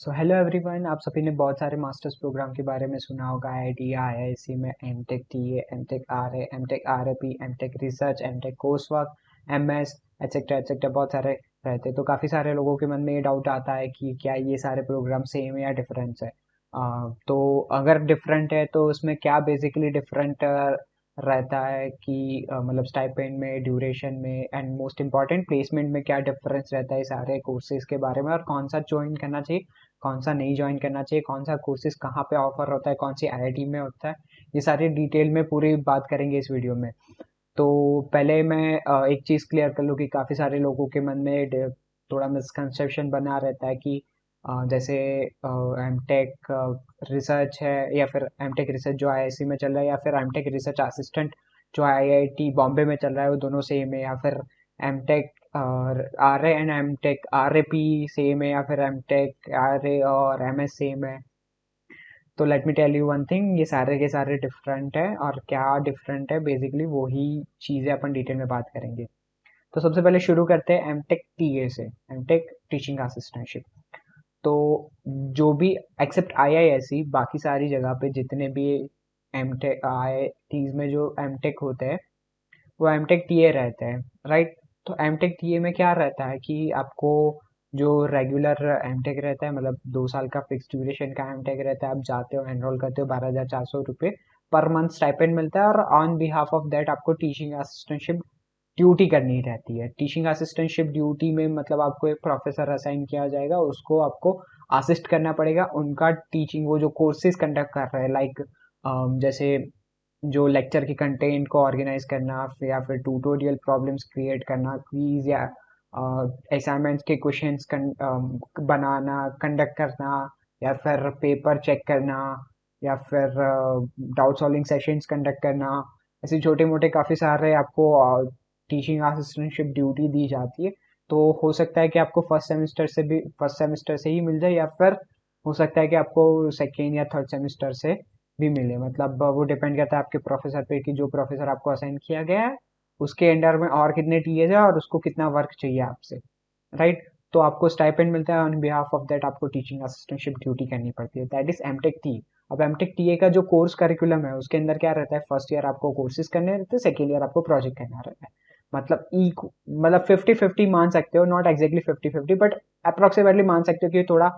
So hello everyone, आप सभी ने बहुत सारे मास्टर्स प्रोग्राम के बारे में सुना होगा। आईआईटी या आईआईसी में MTech TA, MTech RA, MTech RAP, MTech research, MTech course work, MS etcetera etcetera बहुत सारे रहते हैं। तो काफ़ी सारे लोगों के मन में ये डाउट आता है कि क्या ये सारे प्रोग्राम सेम है या डिफरेंस है। तो अगर डिफरेंट है तो उसमें क्या बेसिकली डिफरेंट रहता है कि मतलब स्टाइपेंड में, ड्यूरेशन में एंड मोस्ट इम्पॉर्टेंट प्लेसमेंट में क्या डिफरेंस रहता है सारे कोर्सेज के बारे में, और कौन सा ज्वाइन करना चाहिए, कौन सा नहीं ज्वाइन करना चाहिए, कौन सा कोर्सेज कहाँ पे ऑफर होता है, कौन सी आईआईटी में होता है। ये सारी डिटेल में पूरी बात करेंगे इस वीडियो में। तो पहले मैं एक चीज़ क्लियर कर लूँ कि काफ़ी सारे लोगों के मन में थोड़ा मिसकंसेप्शन बना रहता है कि जैसे एमटेक रिसर्च है या फिर एमटेक रिसर्च जो आईआईसी में चल रहा है या फिर एमटेक रिसर्च असिस्टेंट जो आईआईटी बॉम्बे में चल रहा है वो दोनों सेम है, या फिर MTech R A and MTech R A P same है, या फिर एमटेक आर ए और एम एस सेम है। तो let me tell you one thing, ये सारे के सारे डिफरेंट है, और क्या डिफरेंट है बेसिकली वही चीज़ें अपन डिटेल में बात करेंगे। तो सबसे पहले शुरू करते हैं एमटेक टीए से, एमटेक टीचिंग असिस्टेंटशिप। तो जो भी एक्सेप्ट आईआईएससी, बाकी सारी जगह पे जितने भी एमटेक आईआईटीज में जो एमटेक होते हैं वो एमटेक टीए रहते हैं, राइट। तो एमटेक टीए में क्या रहता है कि आपको जो रेगुलर एमटेक रहता है, मतलब 2 साल का फिक्स ड्यूरेशन का एमटेक रहता है, आप जाते हो, एनरोल करते हो, 12,400 रुपये पर मंथ स्टाइपेंड मिलता है, और ऑन बिहाफ ऑफ दैट आपको टीचिंग असिस्टेंटशिप ड्यूटी करनी रहती है। टीचिंग असिस्टेंटशिप ड्यूटी में मतलब आपको एक प्रोफेसर असाइन किया जाएगा, उसको आपको असिस्ट करना पड़ेगा उनका टीचिंग, वो जो कोर्सेज कंडक्ट कर रहे हैं, लाइक जैसे जो लेक्चर के कंटेंट को ऑर्गेनाइज करना, या फिर ट्यूटोरियल प्रॉब्लम्स क्रिएट करना, क्विज या असाइनमेंट्स के क्वेश्चंस बनाना, कंडक्ट करना, या फिर पेपर चेक करना, या फिर डाउट सॉल्विंग सेशंस कंडक्ट करना। ऐसे छोटे मोटे काफ़ी सारे आपको टीचिंग असिस्टेंटशिप ड्यूटी दी जाती है। तो हो सकता है कि आपको फर्स्ट सेमेस्टर से ही मिल जाए, या फिर हो सकता है कि आपको सेकेंड या थर्ड सेमेस्टर से भी मिले। मतलब वो डिपेंड करता है आपके प्रोफेसर पे कि जो प्रोफेसर आपको असाइन किया गया है उसके अंडर में और कितने टीएज है और उसको कितना वर्क चाहिए आपसे, राइट। तो आपको स्टाइपेंड मिलता है, ऑन बिहाफ ऑफ दैट आपको टीचिंग असिस्टेंटशिप ड्यूटी करनी पड़ती है, दैट इज एमटेक टी। अब एमटेक टीए का जो कोर्स करिकुलम है उसके अंदर क्या रहता है, फर्स्ट ईयर आपको कोर्सेज करने रहते हैं, सेकेंड ईयर आपको प्रोजेक्ट करना रहता है। मतलब मतलब 50-50 मान सकते हो, नॉट एग्जैक्टली 50-50, बट अप्रोक्सीमेटली मान सकते हो कि थोड़ा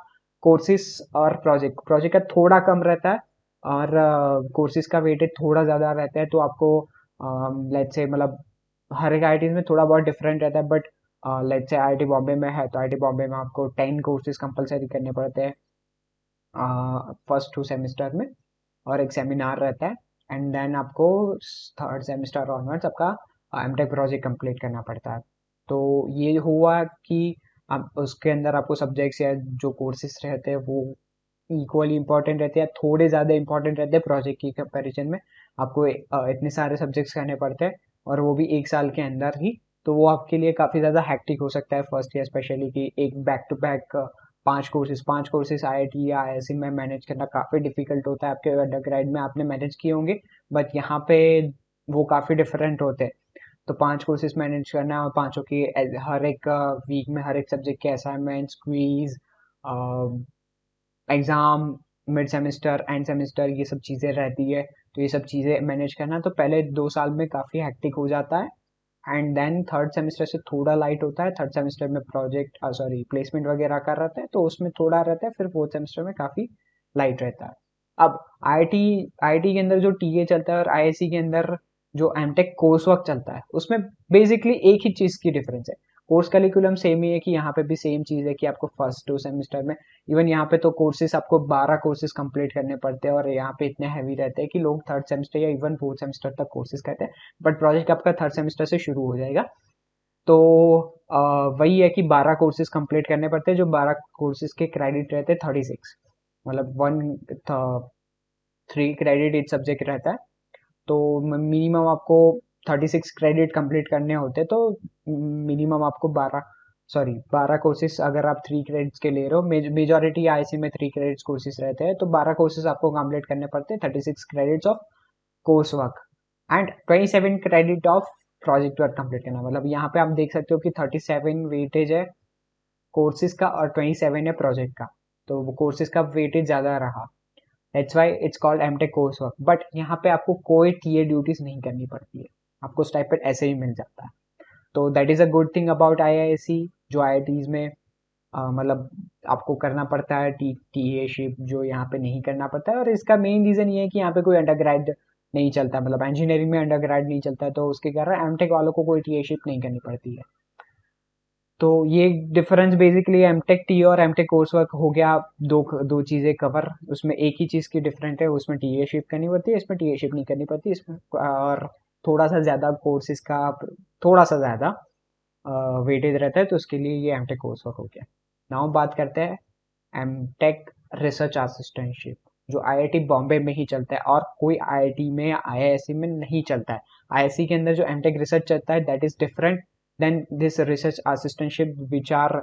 कोर्सेज और प्रोजेक्ट प्रोजेक्ट का थोड़ा कम रहता है, और कोर्सेज का वेटेज थोड़ा ज़्यादा रहता है। तो आपको लेट्स से मतलब हर एक आईआईटी में थोड़ा बहुत डिफरेंट रहता है, but let's say IIT Bombay में है तो आईआईटी बॉम्बे में आपको 10 कोर्सेज कंपलसरी करने पड़ते हैं फर्स्ट 2 सेमेस्टर में, और एक सेमिनार रहता है, एंड देन आपको थर्ड सेमेस्टर ऑनवर्ड्स आपका एमटेक प्रोजेक्ट कंप्लीट करना पड़ता है। तो ये हुआ कि आप उसके अंदर आपको सब्जेक्ट्स या जो कोर्सेज रहते हैं वो इक्वली इंपॉर्टेंट रहते हैं, थोड़े ज़्यादा इंपॉर्टेंट रहते हैं प्रोजेक्ट की कंपैरिजन में। आपको इतने सारे सब्जेक्ट्स करने पड़ते हैं, और वो भी 1 साल के अंदर ही। तो वो आपके लिए काफ़ी ज़्यादा हैक्टिक हो सकता है फर्स्ट ईयर स्पेशली, कि एक back to back 5 courses IIT या आईआईएससी में मैनेज करना काफ़ी डिफिकल्ट होता है। आपके अंडरग्रेड में आपने मैनेज किए होंगे, बट यहाँ पे वो काफ़ी डिफरेंट होते हैं। तो 5 कोर्सेज मैनेज करना, और पांचों की हर एक वीक में हर एक सब्जेक्ट के assignments, quiz, exam, mid semester, end semester, ये सब चीज़ें रहती है। तो ये सब चीज़ें मैनेज करना तो पहले 2 साल में काफ़ी हेक्टिक हो जाता है, एंड देन थर्ड सेमेस्टर से थोड़ा लाइट होता है। थर्ड सेमेस्टर में प्रोजेक्ट सॉरी प्लेसमेंट वगैरह कर रहता है तो उसमें थोड़ा रहता है, फिर फोर्थ सेमेस्टर में काफ़ी लाइट रहता है। अब आईआईटी आईआईटी के अंदर जो टीए चलता है और आईआईसी के अंदर जो एमटेक कोर्स वर्क चलता है उसमें बेसिकली एक ही चीज़ की डिफरेंस है। कोर्स करिकुलम सेम ही है, कि यहाँ पे भी सेम चीज़ है कि आपको फर्स्ट 2 सेमेस्टर में, इवन यहाँ पे तो कोर्सेज आपको 12 कोर्सेज कंप्लीट करने पड़ते हैं, और यहाँ पे इतने हैवी रहते हैं कि लोग थर्ड सेमेस्टर या इवन फोर्थ सेमेस्टर तक कोर्सेज करते हैं, बट प्रोजेक्ट आपका थर्ड सेमेस्टर से शुरू हो जाएगा। तो वही है कि 12 कोर्सेज कंप्लीट करने पड़ते हैं, जो 12 कोर्सेज के क्रेडिट रहते हैं 36, मतलब 3 क्रेडिट एक सब्जेक्ट रहता है। तो मिनिमम आपको 36 क्रेडिट कंप्लीट करने होते हैं, तो मिनिमम आपको 12 कोर्सेज, अगर आप 3 क्रेडिट्स के ले रहे हो, मेजोरिटी आईसी में 3 क्रेडिट्स कोर्सेज रहते हैं, तो 12 कोर्सेज आपको कंप्लीट करने पड़ते हैं, 36 credits of course work and 27 credit of project work complete करना। मतलब यहाँ पे आप देख सकते हो कि 37 वेटेज है कोर्सेज का और 27 है प्रोजेक्ट का। तो वो कोर्सेज का वेटेज ज़्यादा रहा, that's why it's called MTech course work. But यहाँ पे आपको कोई टीए ड्यूटीज नहीं करनी पड़ती है, आपको स्टाइपेंड ऐसे ही मिल जाता है। तो that is a good thing about IISc. जो आईआईटीज में मतलब आपको करना पड़ता है टीए शिप, जो यहाँ पे नहीं करना पड़ता है। और इसका मेन रीज़न ये है कि यहाँ पे कोई अंडरग्रेड नहीं चलता, मतलब इंजीनियरिंग में अंडरग्रेड नहीं चलता है, तो उसके कारण एमटेक वालों को कोई टीए शिप नहीं करनी पड़ती है। तो ये डिफरेंस बेसिकली एमटेक टी और एमटेक कोर्स वर्क हो गया। दो दो चीज़ें कवर, उसमें एक ही चीज़ की डिफरेंट है, उसमें टीए शिप करनी पड़ती है, इसमें टीए शिप नहीं करनी पड़ती इसमें। और थोड़ा सा ज़्यादा कोर्सेज का थोड़ा सा ज़्यादा वेटेज रहता है, तो उसके लिए ये एमटेक कोर्स वर्क हो गया। नाउ बात करते हैं एमटेक रिसर्च असिस्टेंटशिप, जो आईआईटी बॉम्बे में ही चलता है और कोई आईआईटी में या आईआईएससी में नहीं चलता है। आईआईएससी के अंदर जो एमटेक रिसर्च चलता है that is different than this research assistantship which are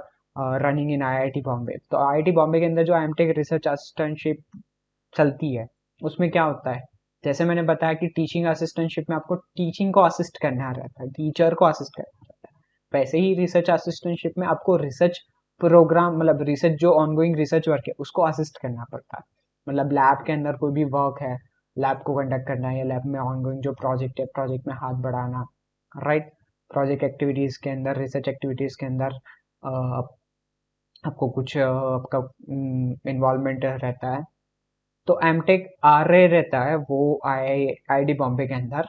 running in IIT Bombay. तो आईआईटी बॉम्बे के अंदर जो एमटेक रिसर्च असिस्टेंटशिप चलती है उसमें क्या होता है, जैसे मैंने बताया कि टीचिंग असिस्टेंटशिप में आपको टीचिंग को असिस्ट करना रहता है, टीचर को असिस्ट करना रहता है। वैसे ही रिसर्च असिस्टेंटशिप में आपको रिसर्च प्रोग्राम, मतलब रिसर्च जो ऑनगोइंग रिसर्च वर्क है उसको असिस्ट करना पड़ता है। मतलब लैब के अंदर कोई भी वर्क है, लैब को कंडक्ट करना है, या लैब में ऑनगोइंग जो प्रोजेक्ट है, प्रोजेक्ट में हाथ बढ़ाना, राइट। प्रोजेक्ट एक्टिविटीज के अंदर, रिसर्च एक्टिविटीज के अंदर आपको कुछ आपका इन्वॉल्वमेंट रहता है। तो एमटेक आरए रहता है वो आईआईटी बॉम्बे के अंदर,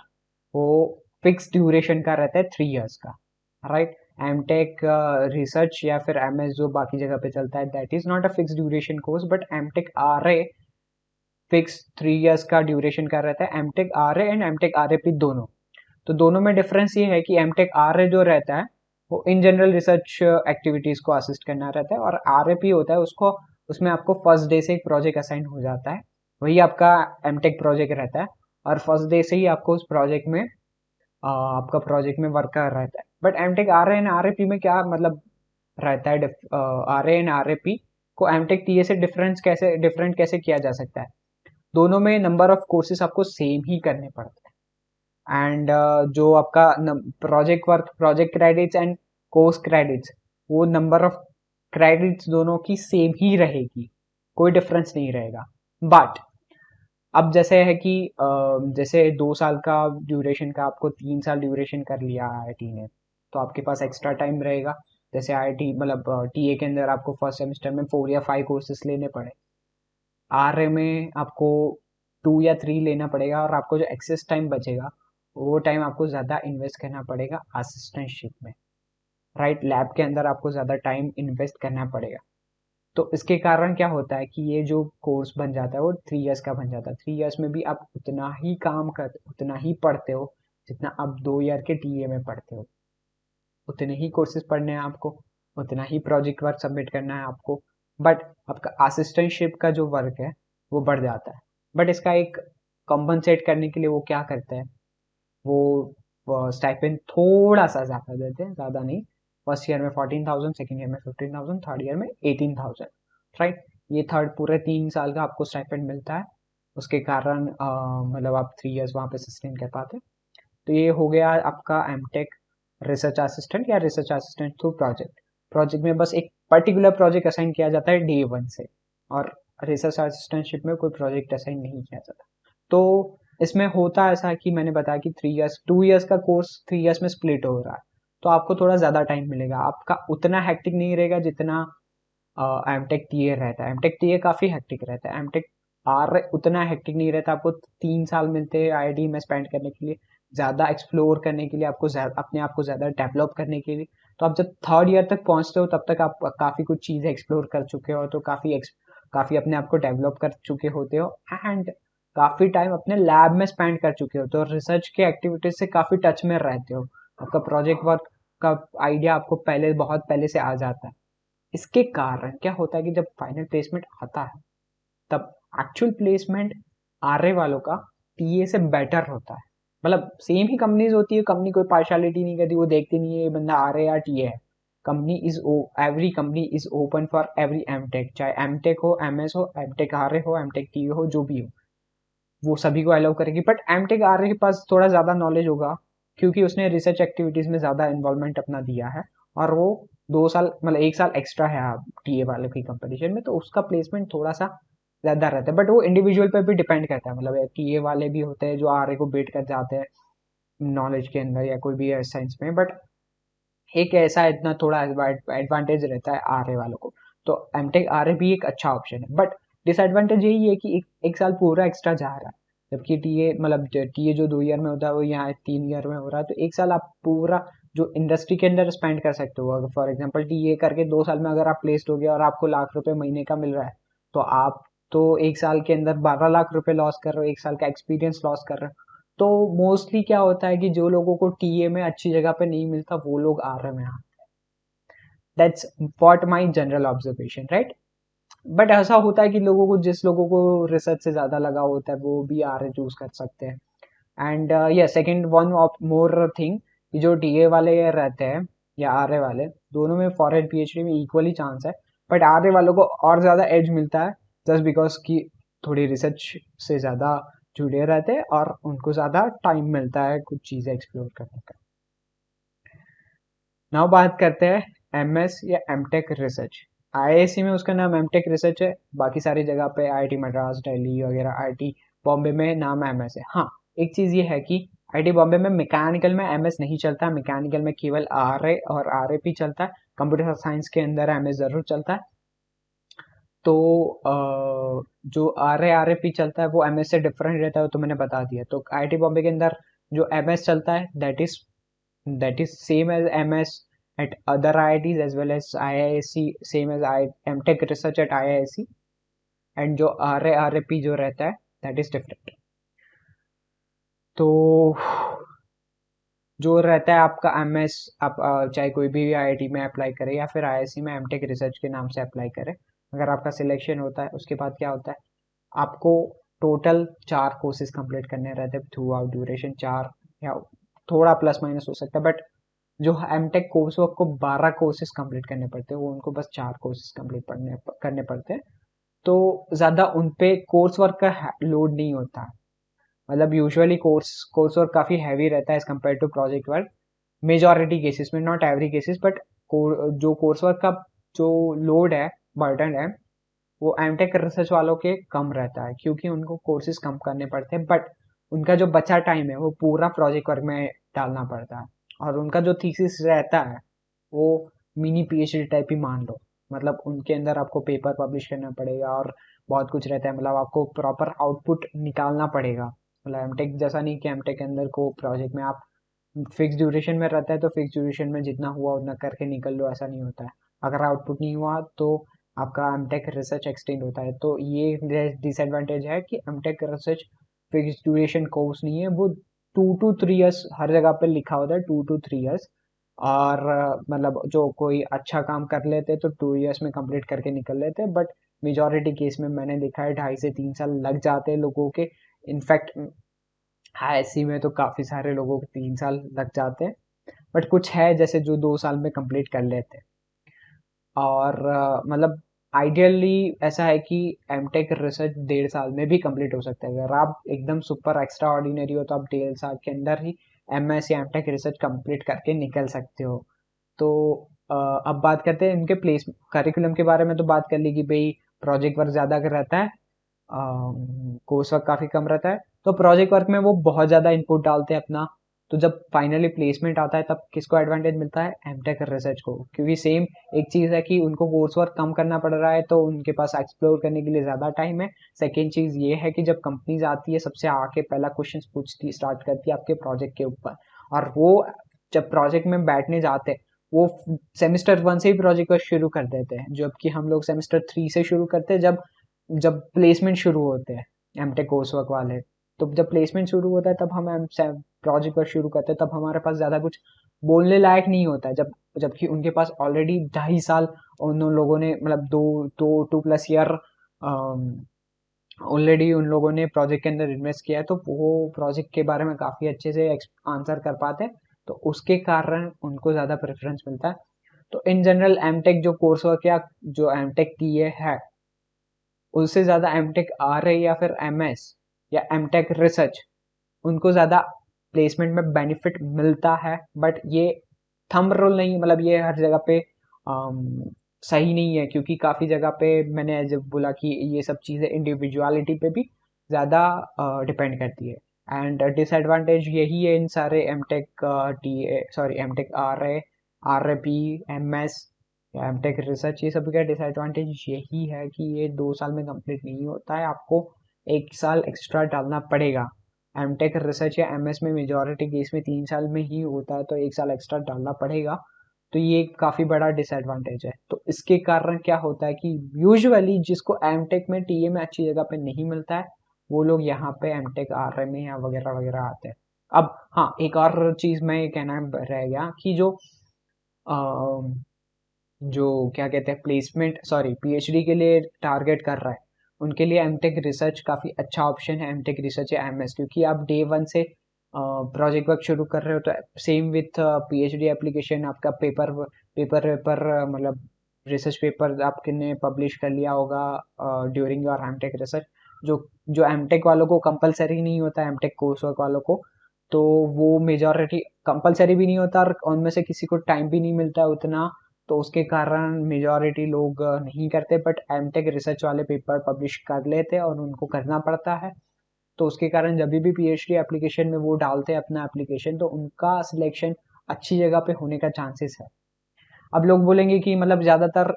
वो फिक्स ड्यूरेशन का रहता है 3 इयर्स का, राइट। एमटेक रिसर्च या फिर एमएस जो बाकी जगह पे चलता है that is not a fix duration course, but MTech RA fix 3 years का ड्यूरेशन का रहता है। MTech RA and MTech RAP दोनों, तो दोनों में डिफरेंस ये है कि एमटेक आरए जो रहता है वो इन जनरल रिसर्च एक्टिविटीज को असिस्ट करना रहता है, और आरएपी होता है उसको, उसमें आपको फर्स्ट डे से एक प्रोजेक्ट असाइन हो जाता है, वही आपका एमटेक प्रोजेक्ट रहता है। और फर्स्ट डे से ही आपको उस प्रोजेक्ट में आपका प्रोजेक्ट में वर्क कर रहता है। But MTech RA and RAP में क्या मतलब रहता है, आरए एंड आरएपी को एमटेक टीए से डिफरेंट कैसे किया जा सकता है। दोनों में नंबर ऑफ कोर्सेज आपको सेम ही करने पड़ते हैं, एंड जो आपका project work, project credits and course credits, वो नंबर ऑफ क्रेडिट्स दोनों की सेम ही रहेगी, कोई डिफरेंस नहीं रहेगा। बट अब जैसे है कि जैसे 2 साल का ड्यूरेशन का आपको 3 साल ड्यूरेशन कर लिया आईआईटी ने, तो आपके पास एक्स्ट्रा टाइम रहेगा। जैसे आईआईटी मतलब टीए के अंदर आपको फर्स्ट सेमेस्टर में 4 या 5 कोर्सेज लेने पड़े, आरए में आपको 2 या 3 लेना पड़ेगा, और आपको जो एक्सेस टाइम बचेगा वो टाइम आपको ज़्यादा इन्वेस्ट करना पड़ेगा असिस्टेंटशिप में, राइट। लैब के अंदर आपको ज़्यादा टाइम इन्वेस्ट करना पड़ेगा। तो इसके कारण क्या होता है कि ये जो कोर्स बन जाता है वो 3 इयर्स का बन जाता है। 3 इयर्स में भी आप उतना ही काम कर, उतना ही पढ़ते हो जितना आप 2 ईयर के टीए में पढ़ते हो। उतने ही कोर्सेज पढ़ने हैं आपको, उतना ही प्रोजेक्ट वर्क सबमिट करना है आपको, बट आपका असिस्टेंटशिप का जो वर्क है वो बढ़ जाता है। बट इसका एक कॉम्पनसेट करने के लिए वो क्या करते हैं, वो स्टाइपेंड थोड़ा सा ज़्यादा देते हैं, ज़्यादा नहीं। फर्स्ट ईयर में 14,000, सेकेंड ईयर में 15,000, थर्ड ईयर में 18,000, राइट। ये थर्ड पूरे 3 साल का आपको स्टाइपेंड मिलता है, उसके कारण मतलब आप 3 इयर्स वहाँ पे सस्टेन कर पाते। तो ये हो गया आपका एमटेक रिसर्च असिस्टेंट या research assistant through project. Project में बस एक पर्टिकुलर प्रोजेक्ट असाइन किया जाता है डे 1 से, और रिसर्च असिस्टेंटशिप में कोई प्रोजेक्ट असाइन नहीं किया जाता। तो इसमें होता ऐसा है कि मैंने बताया कि 3 इयर्स, 2 इयर्स का कोर्स 3 इयर्स में स्प्लिट हो रहा है, तो आपको थोड़ा ज़्यादा टाइम मिलेगा, आपका उतना हैक्टिक नहीं रहेगा जितना एमटेक टीए रहता है। एमटेक टीए काफ़ी हैक्टिक रहता है, एमटेक आर उतना हैक्टिक नहीं रहता। आपको 3 साल मिलते हैं आईआईटी में स्पेंड करने के लिए, ज़्यादा एक्सप्लोर करने के लिए, आपको अपने आप को ज़्यादा डेवलप करने के लिए। तो आप जब थर्ड ईयर तक पहुंचते हो तब तक आप काफ़ी कुछ चीज़ें एक्सप्लोर कर चुके हो, तो काफ़ी अपने आप को डेवलप कर चुके होते हो, एंड काफ़ी टाइम अपने लैब में स्पेंड कर चुके हो, तो रिसर्च के एक्टिविटीज से काफ़ी टच में रहते हो। आपका प्रोजेक्ट वर्क का आइडिया आपको पहले, बहुत पहले से आ जाता है। इसके कारण क्या होता है कि जब फाइनल प्लेसमेंट आता है तब एक्चुअल प्लेसमेंट आरए वालों का टीए से बेटर होता है। मतलब सेम ही कंपनीज होती है, कंपनी कोई पार्शियलिटी नहीं करती, वो देखती नहीं है ये बंदा आरए या टीए है। Company is every company is open for every MTech, चाहे एमटेक हो, एमएस हो, एमटेक आरए हो, एमटेक टीए हो, जो भी हो वो सभी को अलाउ करेगी। बट एमटेक आरए के पास थोड़ा ज़्यादा नॉलेज होगा क्योंकि उसने रिसर्च एक्टिविटीज़ में ज़्यादा इन्वॉल्वमेंट अपना दिया है, और वो 2 साल मतलब 1 साल एक्स्ट्रा है आप टीए वालों की कंपटीशन में, तो उसका प्लेसमेंट थोड़ा सा ज़्यादा रहता है, बट वो इंडिविजुअल पे भी डिपेंड करता है। मतलब टीए वाले भी होते हैं जो आरए को बीट कर जाते हैं नॉलेज के अंदर या कोई भी साइंस में, बट एक ऐसा इतना थोड़ा एडवांटेज रहता है आरए वालों को। तो एमटेक आरए भी एक अच्छा ऑप्शन है, बट डिसएडवांटेज यही है कि एक साल पूरा एक्स्ट्रा जा रहा है, जबकि टीए मतलब टीए जो 2 ईयर में होता है वो यहाँ 3 ईयर में हो रहा है। तो 1 साल आप पूरा जो इंडस्ट्री के अंदर स्पेंड कर सकते हो। अगर फॉर एग्जांपल टीए करके 2 साल में अगर आप प्लेस्ड हो गए और आपको लाख रुपए महीने का मिल रहा है, तो आप तो 1 साल के अंदर 12 लाख रुपए लॉस कर रहे हो, 1 साल का एक्सपीरियंस लॉस कर रहे हो। तो मोस्टली क्या होता है कि जो लोगों को टीए में अच्छी जगह पे नहीं मिलता वो लोग आरए में आते हैं। That's what my general observation, right. But ऐसा होता है कि जिस लोगों को रिसर्च से ज़्यादा लगा होता है वो भी आरए चूज कर सकते हैं। एंड या second one of more thing कि जो टीए वाले रहते हैं या आरए वाले, दोनों में फॉरेन पीएचडी में इक्वली चांस है, बट आरए वालों को और ज़्यादा एज मिलता है जस्ट बिकॉज कि थोड़ी रिसर्च से ज़्यादा जुड़े रहते हैं और उनको ज़्यादा टाइम मिलता है कुछ चीज़ें एक्सप्लोर करने का। नाउ बात करते हैं एमएस या एमटेक रिसर्च। आईआईएससी में उसका नाम एमटेक रिसर्च है, बाकी सारी जगह पे आईआईटी मद्रास, दिल्ली वगैरह, आईआईटी बॉम्बे में नाम एमएस है। हाँ, एक चीज़ ये है कि आईआईटी बॉम्बे में मैकेनिकल में एमएस नहीं चलता, मैकेनिकल में केवल आरए और आरएपी चलता है। कंप्यूटर साइंस के अंदर एमएस ज़रूर चलता है। तो जो आरएपी चलता है वो एमएस से डिफरेंट रहता है, वो तो मैंने बता दिया। तो आईआईटी बॉम्बे के अंदर जो एमएस चलता है that is same as MS at other IITs as well as IISc, same as MTech research at IISc, and जो RARP जो रहता है that is different। तो जो रहता है आपका MS, आप चाहे कोई भी आईआईटी में अप्लाई करें या फिर आईआईएससी में एमटेक रिसर्च के नाम से अप्लाई करें, अगर आपका सिलेक्शन होता है उसके बाद क्या होता है, आपको टोटल 4 कोर्सेज कंप्लीट करने रहते हैं थ्रू आउट ड्यूरेशन। 4 या थोड़ा प्लस माइनस हो सकता है, बट जो एमटेक कोर्स वो आपको 12 कोर्सेज कंप्लीट करने पड़ते हैं, वो उनको बस 4 कोर्सेज कंप्लीट करने पड़ते हैं। तो ज़्यादा उन पे कोर्स वर्क का लोड नहीं होता। मतलब यूजुअली कोर्स वर्क काफ़ी हैवी रहता है as compare to project work, majority cases में, नॉट एवरी केसेस, बट जो कोर्स वर्क का जो लोड है, बर्डन है, वो एमटेक रिसर्च वालों के कम रहता है क्योंकि उनको कोर्सेज कम करने पड़ते हैं, बट उनका जो बचा टाइम है वो पूरा प्रोजेक्ट वर्क में डालना पड़ता है। और उनका जो थीसिस रहता है वो मिनी पीएचडी टाइप ही मान लो। मतलब उनके अंदर आपको पेपर पब्लिश करना पड़ेगा और बहुत कुछ रहता है, मतलब आपको प्रॉपर आउटपुट निकालना पड़ेगा। मतलब एमटेक जैसा नहीं कि एमटेक के अंदर को प्रोजेक्ट में आप फिक्स ड्यूरेशन में रहता है तो फिक्स ड्यूरेशन में जितना हुआ उतना करके निकल लो, ऐसा नहीं होता है। अगर आउटपुट नहीं हुआ तो आपका एमटेक रिसर्च एक्सटेंड होता है। तो ये डिसएडवांटेज है कि MTech research fix duration course नहीं है, वो 2 to 3 years हर जगह पे लिखा होता है, 2 to 3 years। और मतलब जो कोई अच्छा काम कर लेते तो 2 years में कंप्लीट करके निकल लेते, बट मेजॉरिटी केस में मैंने देखा है 2.5 से 3 साल लग जाते हैं लोगों के। इनफैक्ट आईआईएससी में तो काफ़ी सारे लोगों को 3 साल लग जाते हैं, बट कुछ है जैसे जो 2 साल में कंप्लीट कर लेते हैं। और मतलब आइडियली ऐसा है कि एमटेक रिसर्च 1.5 साल में भी कंप्लीट हो सकता है। अगर आप एकदम सुपर एक्स्ट्रा ऑर्डिनरी हो तो आप 1.5 साल के अंदर ही एमएस या एमटेक रिसर्च कंप्लीट करके निकल सकते हो। तो अब बात करते हैं इनके प्लेस करिकुलम के बारे में। तो बात कर ली कि भाई प्रोजेक्ट वर्क ज़्यादा रहता है, कोर्स वर्क काफ़ी कम रहता है। तो प्रोजेक्ट वर्क में वो बहुत ज़्यादा इनपुट डालते हैं अपना। तो जब फाइनली प्लेसमेंट आता है तब किसको एडवांटेज मिलता है, एमटेक रिसर्च को, क्योंकि सेम एक चीज़ है कि उनको कोर्स वर्क कम करना पड़ रहा है तो उनके पास एक्सप्लोर करने के लिए ज़्यादा टाइम है। सेकेंड चीज़ ये है कि जब कंपनीज आती है सबसे आके पहला क्वेश्चन पूछती स्टार्ट करती है आपके प्रोजेक्ट के ऊपर, और वो जब प्रोजेक्ट में बैठने जाते हैं वो सेमेस्टर 1 से ही प्रोजेक्ट वर्क शुरू कर देते हैं, जबकि हम लोग सेमेस्टर 3 से शुरू करते हैं जब जब प्लेसमेंट शुरू होते हैं एमटेक कोर्स वर्क वाले। तो जब प्लेसमेंट शुरू होता है तब हम प्रोजेक्ट वर्क शुरू करते हैं, तब हमारे पास ज़्यादा कुछ बोलने लायक नहीं होता है, जबकि उनके पास ऑलरेडी 2.5 साल उन लोगों ने मतलब दो दो 2+ ईयर ऑलरेडी उन लोगों ने प्रोजेक्ट के अंदर इन्वेस्ट किया है, तो वो प्रोजेक्ट के बारे में काफ़ी अच्छे से आंसर कर पाते हैं, तो उसके कारण उनको ज़्यादा प्रेफरेंस मिलता है। तो इन जनरल एमटेक जो कोर्स वर्क या जो एमटेक की ये है उससे ज़्यादा एमटेक आरए या फिर एमएस या एमटेक रिसर्च उनको ज़्यादा प्लेसमेंट में बेनिफिट मिलता है। बट ये थंब रूल नहीं, मतलब ये हर जगह पे सही नहीं है, क्योंकि काफ़ी जगह पे मैंने जब बोला कि ये सब चीज़ें इंडिविजुअलिटी पे भी ज़्यादा डिपेंड करती है। एंड डिसएडवांटेज यही है इन सारे MTech T A sorry MTech R A P M S या एम टेक रिसर्च, ये सब का डिसएडवांटेज यही है कि ये 2 साल में कंप्लीट नहीं होता है, आपको 1 साल एक्स्ट्रा डालना पड़ेगा। एम टेक रिसर्च या एम एस में मेजोरिटी केस में 3 साल में ही होता है, तो 1 साल एक्स्ट्रा डालना पड़ेगा। तो ये काफ़ी बड़ा डिसएडवांटेज है। तो इसके कारण क्या होता है कि यूजुअली जिसको एम टेक में टीए में अच्छी जगह पे नहीं मिलता है, वो लोग यहाँ पे एम टेक आर में या वगैरह वगैरह आते हैं। अब हाँ, एक और चीज़ मैं ये कहना रह गया कि जो क्या कहते हैं प्लेसमेंट सॉरी पीएचडी के लिए टारगेट कर रहा है, उनके लिए एमटेक रिसर्च काफ़ी अच्छा ऑप्शन है, एमटेक रिसर्च या एमएस, क्योंकि आप डे वन से प्रोजेक्ट वर्क शुरू कर रहे हो। तो सेम विथ पीएचडी एप्लीकेशन, आपका पेपर पेपर पेपर मतलब रिसर्च पेपर आपने पब्लिश कर लिया होगा ड्यूरिंग योर एमटेक रिसर्च। जो जो एमटेक वालों को कंपलसरी नहीं होता, एमटेक कोर्स वर्क वालों को, तो वो मेजॉरिटी कंपलसरी भी नहीं होता और उनमें से किसी को टाइम भी नहीं मिलता है उतना, तो उसके कारण मेजॉरिटी लोग नहीं करते। बट एमटेक रिसर्च वाले पेपर पब्लिश कर लेते हैं और उनको करना पड़ता है। तो उसके कारण जब भी पीएचडी एप्लीकेशन में वो डालते हैं अपना एप्लीकेशन, तो उनका सिलेक्शन अच्छी जगह पे होने का चांसेस है। अब लोग बोलेंगे कि मतलब ज़्यादातर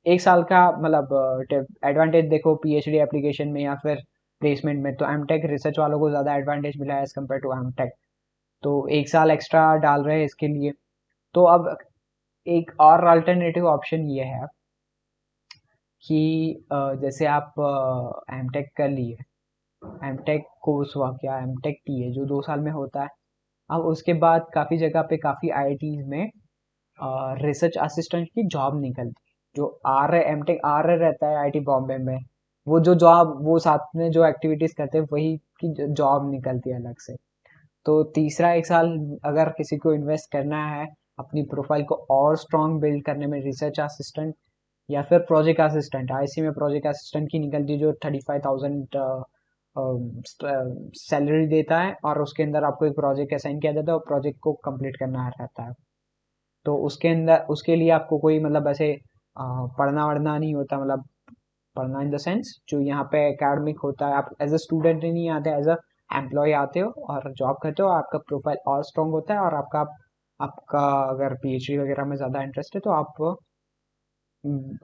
1 साल का मतलब एडवांटेज देखो पीएचडी एप्लीकेशन में या फिर प्लेसमेंट में, तो एमटेक रिसर्च वालों को ज़्यादा एडवांटेज मिला है एज कम्पेयर टू एमटेक। तो 1 साल एक्स्ट्रा डाल रहे हैं इसके लिए। तो अब एक और अल्टरनेटिव ऑप्शन ये है कि जैसे आप एमटेक कर लिए, एमटेक कोर्स हुआ क्या एमटेक टी है जो 2 साल में होता है। अब उसके बाद काफ़ी जगह पे काफ़ी आईआईटीज में रिसर्च असिस्टेंट की जॉब निकलती है। जो आर एमटेक आर रहता है आईआईटी बॉम्बे में, वो जो जॉब वो साथ में जो एक्टिविटीज़ करते हैं वही की जॉब निकलती है अलग से। तो तीसरा 1 साल अगर किसी को इन्वेस्ट करना है अपनी प्रोफाइल को और स्ट्रॉन्ग बिल्ड करने में, रिसर्च असिस्टेंट या फिर प्रोजेक्ट असिस्टेंट, आईसी में प्रोजेक्ट असिस्टेंट की निकलती है जो 35,000 सैलरी देता है, और उसके अंदर आपको एक प्रोजेक्ट असाइन किया जाता है और प्रोजेक्ट को कंप्लीट करना रहता है। तो उसके अंदर उसके लिए आपको कोई मतलब ऐसे पढ़ना वढ़ना नहीं होता, मतलब पढ़ना इन द सेंस जो यहाँ पे एकेडमिक होता है, आप एज अ स्टूडेंट नहीं आते, एज अ एम्प्लॉय आते हो और जॉब करते हो, आपका प्रोफाइल और स्ट्रॉन्ग होता है, और आपका आपका अगर पीएचडी वगैरह में ज़्यादा इंटरेस्ट है तो आप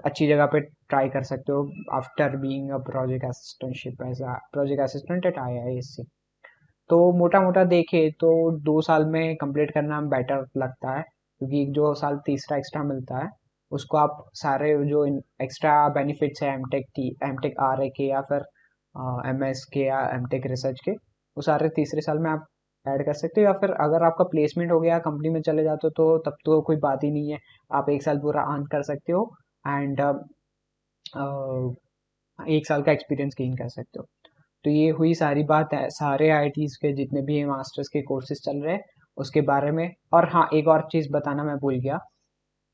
अच्छी जगह पे ट्राई कर सकते हो after being a project assistantship as a project assistant at IISc. तो मोटा मोटा देखे तो 2 साल में कंप्लीट करना बेटर लगता है, क्योंकि जो साल तीसरा एक्स्ट्रा मिलता है उसको आप सारे जो एक्स्ट्रा बेनिफिट्स है एमटेक आर ए के या फिर एमएस के या एमटेक रिसर्च के, वो सारे तीसरे साल में आप ऐड कर सकते हो। या फिर अगर आपका प्लेसमेंट हो गया कंपनी में चले जाते हो तो तब तो कोई बात ही नहीं है, आप 1 साल पूरा अर्न कर सकते हो एंड 1 साल का एक्सपीरियंस गेन कर सकते हो। तो ये हुई सारी बात है सारे आईआईटीज के जितने भी मास्टर्स के कोर्सेज चल रहे हैं उसके बारे में। और हाँ, एक और चीज़ बताना मैं भूल गया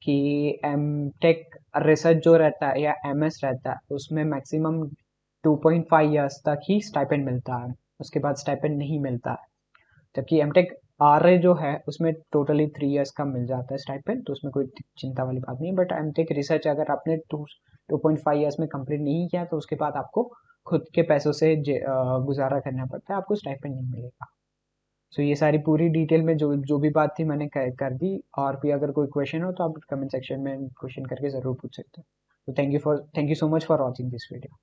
कि एम टेक रिसर्च जो रहता है या एमएस रहता है उसमें मैक्सिमम 2.5 ईयर्स तक ही स्टाइपेंड मिलता है, उसके बाद स्टाइपेंड नहीं मिलता है। जबकि एमटेक आर जो है उसमें टोटली 3 ईयर्स का मिल जाता है स्टाइपेंड, तो उसमें कोई चिंता वाली बात नहीं है। बट एमटेक रिसर्च अगर आपने 2.5 ईयर्स में कंप्लीट नहीं किया तो उसके बाद आपको खुद के पैसों से गुजारा करना पड़ता है, आपको स्टाइपेंड नहीं मिलेगा। सो ये सारी पूरी डिटेल में जो जो भी बात थी मैंने कर दी। और भी अगर कोई क्वेश्चन हो तो आप कमेंट सेक्शन में क्वेश्चन करके ज़रूर पूछ सकते हो। तो thank you so much for watching this video.